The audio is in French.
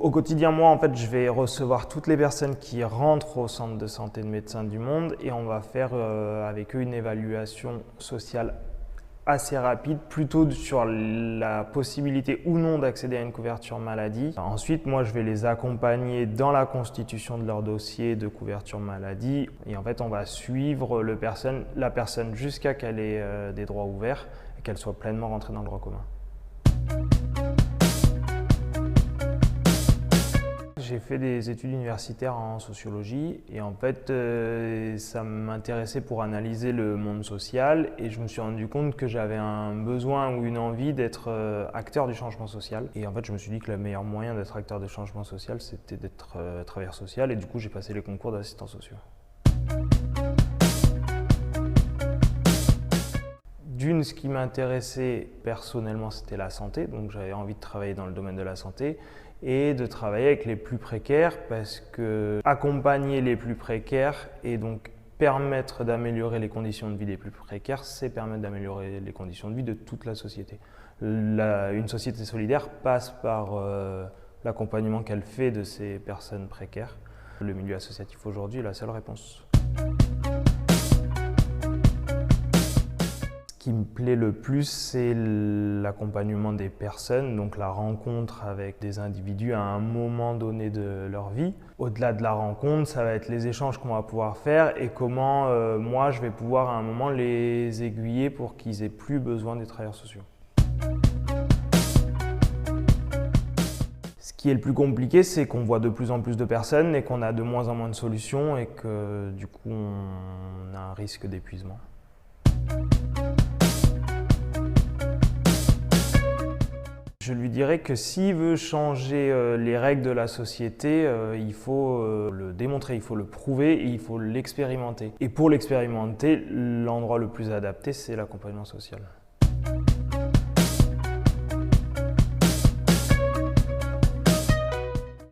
Au quotidien, moi, en fait, je vais recevoir toutes les personnes qui rentrent au centre de santé de Médecins du Monde et on va faire avec eux une évaluation sociale assez rapide, plutôt sur la possibilité ou non d'accéder à une couverture maladie. Ensuite, moi, je vais les accompagner dans la constitution de leur dossier de couverture maladie et en fait, on va suivre la personne jusqu'à qu'elle ait des droits ouverts et qu'elle soit pleinement rentrée dans le droit commun. J'ai fait des études universitaires en sociologie et en fait ça m'intéressait pour analyser le monde social et je me suis rendu compte que j'avais un besoin ou une envie d'être acteur du changement social et en fait je me suis dit que le meilleur moyen d'être acteur du changement social c'était d'être travailleur social et du coup j'ai passé les concours d'assistants sociaux. D'une, ce qui m'intéressait personnellement, c'était la santé, donc j'avais envie de travailler dans le domaine de la santé et de travailler avec les plus précaires parce que accompagner les plus précaires et donc permettre d'améliorer les conditions de vie des plus précaires, c'est permettre d'améliorer les conditions de vie de toute la société. Une société solidaire passe par l'accompagnement qu'elle fait de ces personnes précaires. Le milieu associatif aujourd'hui est la seule réponse. Ce qui me plaît le plus, c'est l'accompagnement des personnes, donc la rencontre avec des individus à un moment donné de leur vie. Au-delà de la rencontre, ça va être les échanges qu'on va pouvoir faire et comment moi je vais pouvoir à un moment les aiguiller pour qu'ils aient plus besoin des travailleurs sociaux. Ce qui est le plus compliqué, c'est qu'on voit de plus en plus de personnes et qu'on a de moins en moins de solutions et que du coup on a un risque d'épuisement. Je lui dirais que s'il veut changer les règles de la société, il faut le démontrer, il faut le prouver et il faut l'expérimenter. Et pour l'expérimenter, l'endroit le plus adapté, c'est l'accompagnement social.